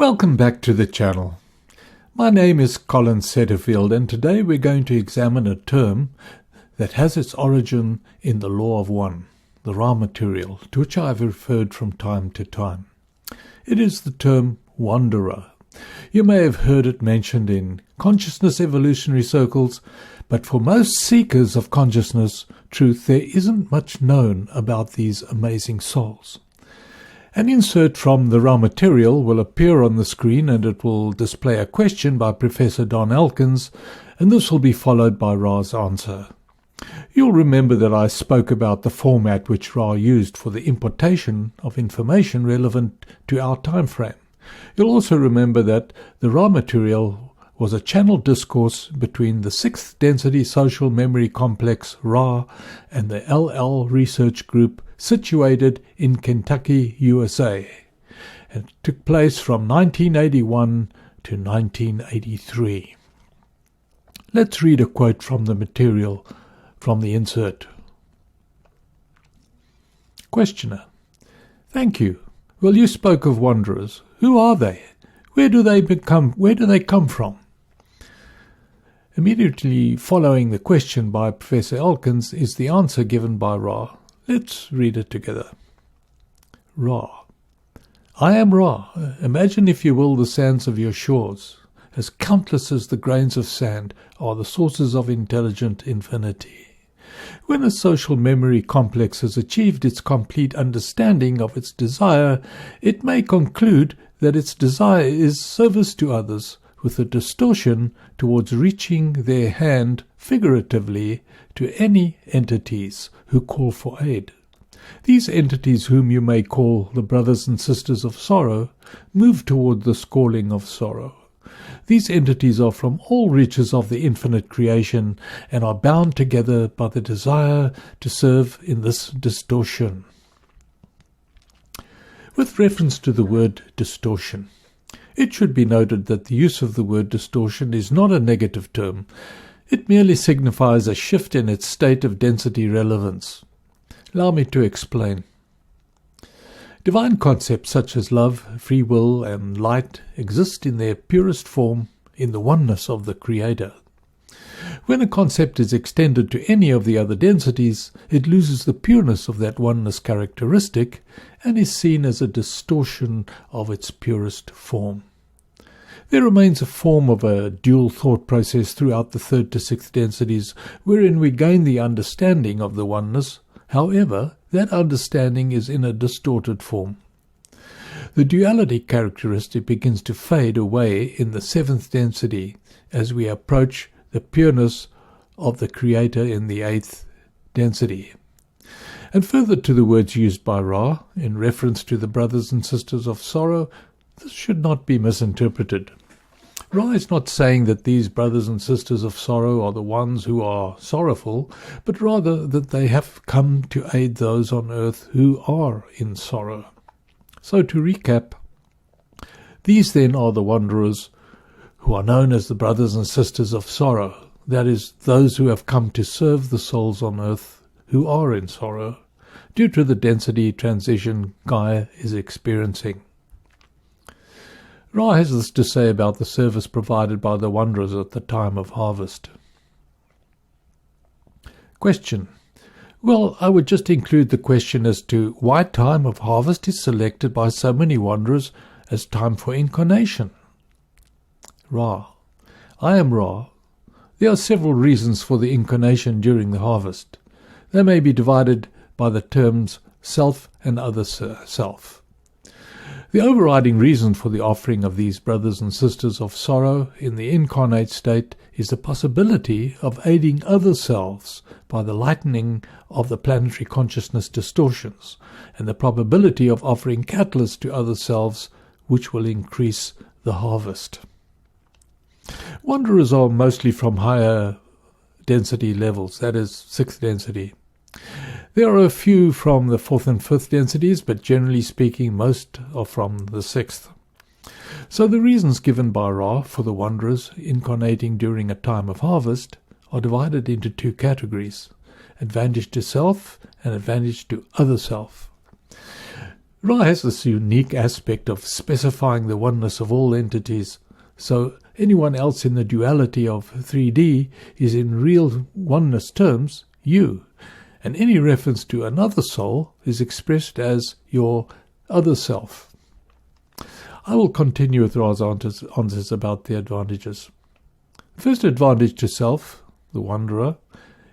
Welcome back to the channel. My name is Colin Setterfield, and today we're going to examine a term that has its origin in the law of one, the Ra material, to which I have referred from time to time. It is the term wanderer. You may have heard it mentioned in consciousness evolutionary circles, but for most seekers of consciousness truth, there isn't much known about these amazing souls. An insert from the Ra material will appear on the screen, and it will display a question by Professor Don Elkins, and this will be followed by Ra's answer. You'll remember that I spoke about the format which Ra used for the importation of information relevant to our time frame. You'll also remember that the Ra material was a channeled discourse between the 6th density social memory complex Ra and the LL research group situated in Kentucky, USA. It took place from 1981 to 1983. Let's read a quote from the material from the insert. Questioner: Thank you. Well, you spoke of wanderers. Who are they? Where do they come from? Immediately following the question by Professor Elkins is the answer given by Ra. Let's read it together. Ra: I am Ra. Imagine, if you will, the sands of your shores. As countless as the grains of sand are the sources of intelligent infinity. When a social memory complex has achieved its complete understanding of its desire, it may conclude that its desire is service to others, with a distortion towards reaching their hand figuratively to any entities who call for aid. These entities, whom you may call the brothers and sisters of sorrow, move toward this calling of sorrow. These entities are from all reaches of the infinite creation and are bound together by the desire to serve in this distortion. With reference to the word distortion, it should be noted that the use of the word distortion is not a negative term. It merely signifies a shift in its state of density relevance. Allow me to explain. Divine concepts such as love, free will, and light exist in their purest form in the oneness of the Creator. When a concept is extended to any of the other densities, it loses the pureness of that oneness characteristic and is seen as a distortion of its purest form. There remains a form of a dual thought process throughout the 3rd to 6th densities, wherein we gain the understanding of the oneness. However, that understanding is in a distorted form. The duality characteristic begins to fade away in the 7th density as we approach the pureness of the Creator in the 8th density. And further to the words used by Ra in reference to the brothers and sisters of sorrow, this should not be misinterpreted. Ra is not saying that these brothers and sisters of sorrow are the ones who are sorrowful, but rather that they have come to aid those on earth who are in sorrow. So to recap, these then are the wanderers who are known as the brothers and sisters of sorrow, that is, those who have come to serve the souls on earth who are in sorrow, due to the density transition Gaia is experiencing. Ra has this to say about the service provided by the wanderers at the time of harvest. Question: Well, I would just include the question as to why time of harvest is selected by so many wanderers as time for incarnation. Ra: I am Ra. There are several reasons for the incarnation during the harvest. They may be divided by the terms self and other self. The overriding reason for the offering of these brothers and sisters of sorrow in the incarnate state is the possibility of aiding other selves by the lightening of the planetary consciousness distortions, and the probability of offering catalysts to other selves which will increase the harvest. Wanderers are mostly from higher density levels, that is 6th density. There are a few from the 4th and 5th densities, but generally speaking most are from the 6th. So the reasons given by Ra for the wanderers incarnating during a time of harvest are divided into 2 categories: advantage to self and advantage to other self. Ra has this unique aspect of specifying the oneness of all entities, so anyone else in the duality of 3D is in real oneness terms you, and any reference to another soul is expressed as your other self. I will continue with Ra's answers about the advantages. The first advantage to self, the wanderer,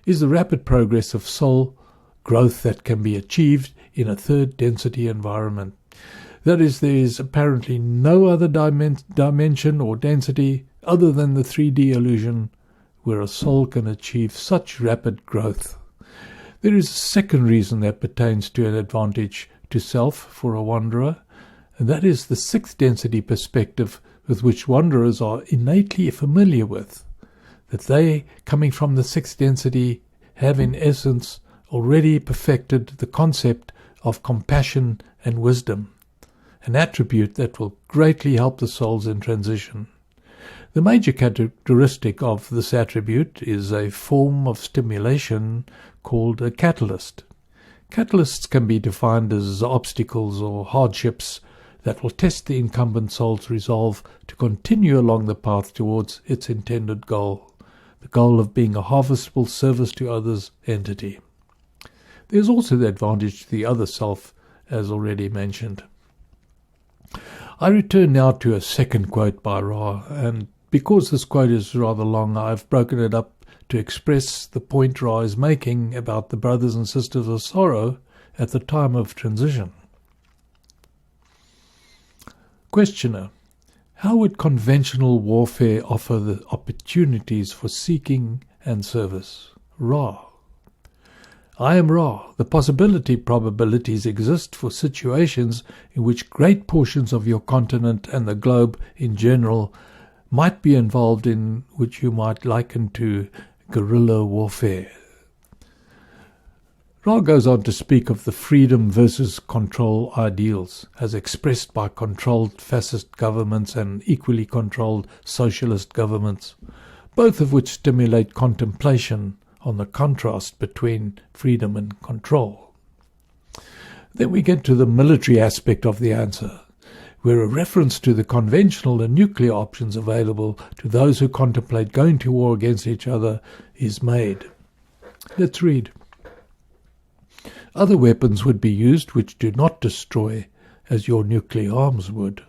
is the rapid progress of soul growth that can be achieved in a third density environment. That is, there is apparently no other dimension or density other than the 3D illusion where a soul can achieve such rapid growth. There is a second reason that pertains to an advantage to self for a wanderer, and that is the sixth density perspective with which wanderers are innately familiar with, that they, coming from the sixth density, have in essence already perfected the concept of compassion and wisdom, an attribute that will greatly help the souls in transition. The major characteristic of this attribute is a form of stimulation called a catalyst. Catalysts can be defined as obstacles or hardships that will test the incumbent soul's resolve to continue along the path towards its intended goal, the goal of being a harvestable service to others entity. There is also the advantage to the other self, as already mentioned. I return now to a second quote by Ra, and because this quote is rather long, I've broken it up to express the point Ra is making about the brothers and sisters of sorrow at the time of transition. Questioner: how would conventional warfare offer the opportunities for seeking and service? Ra: I am Ra. The probabilities exist for situations in which great portions of your continent and the globe in general might be involved in which you might liken to guerrilla warfare. Ra goes on to speak of the freedom versus control ideals as expressed by controlled fascist governments and equally controlled socialist governments, both of which stimulate contemplation on the contrast between freedom and control. Then we get to the military aspect of the answer, where a reference to the conventional and nuclear options available to those who contemplate going to war against each other is made. Let's read. Other weapons would be used which do not destroy, as your nuclear arms would.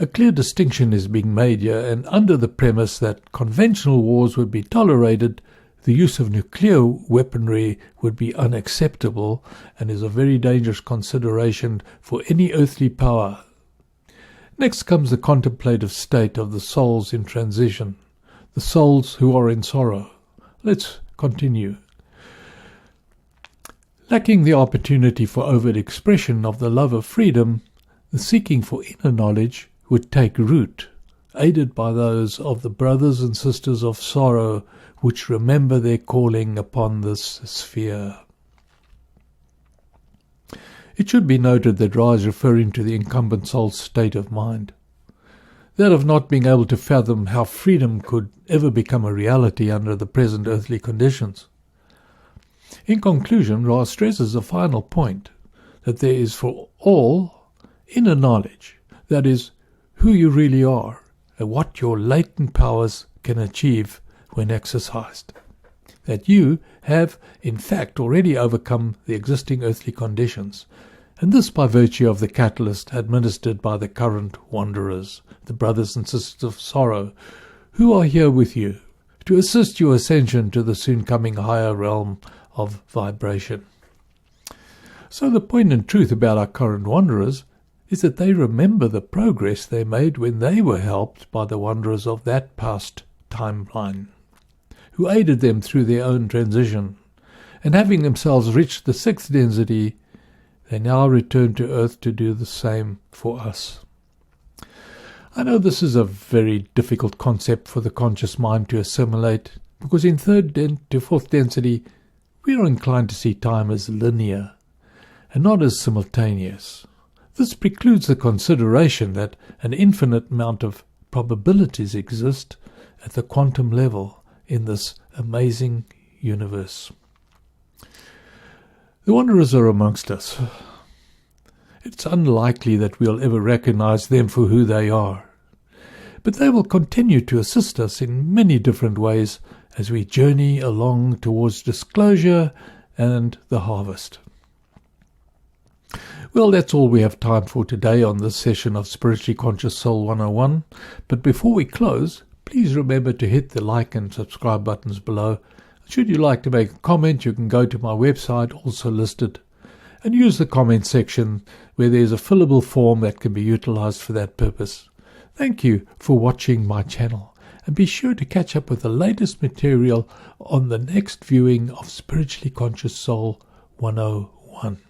A clear distinction is being made here, and under the premise that conventional wars would be tolerated, the use of nuclear weaponry would be unacceptable and is a very dangerous consideration for any earthly power. Next comes the contemplative state of the souls in transition, the souls who are in sorrow. Let's continue. Lacking the opportunity for overt expression of the love of freedom, the seeking for inner knowledge would take root, aided by those of the brothers and sisters of sorrow which remember their calling upon this sphere. It should be noted that Ra is referring to the incumbent soul's state of mind, that of not being able to fathom how freedom could ever become a reality under the present earthly conditions. In conclusion, Ra stresses a final point, that there is for all inner knowledge, that is, who you really are and what your latent powers can achieve when exercised. That you have, in fact, already overcome the existing earthly conditions, and this by virtue of the catalyst administered by the current wanderers, the brothers and sisters of sorrow, who are here with you to assist your ascension to the soon-coming higher realm of vibration. So the point and truth about our current wanderers is that they remember the progress they made when they were helped by the wanderers of that past timeline, who aided them through their own transition, and having themselves reached the sixth density, they now return to Earth to do the same for us. I know this is a very difficult concept for the conscious mind to assimilate, because in third to fourth density, we are inclined to see time as linear, and not as simultaneous. This precludes the consideration that an infinite amount of probabilities exist at the quantum level in this amazing universe. The wanderers are amongst us. It's unlikely that we'll ever recognize them for who they are, but they will continue to assist us in many different ways as we journey along towards disclosure and the harvest. Well, that's all we have time for today on this session of Spiritually Conscious Soul 101. But before we close, please remember to hit the like and subscribe buttons below. Should you like to make a comment, you can go to my website, also listed, and use the comment section where there's a fillable form that can be utilized for that purpose. Thank you for watching my channel, and be sure to catch up with the latest material on the next viewing of Spiritually Conscious Soul 101.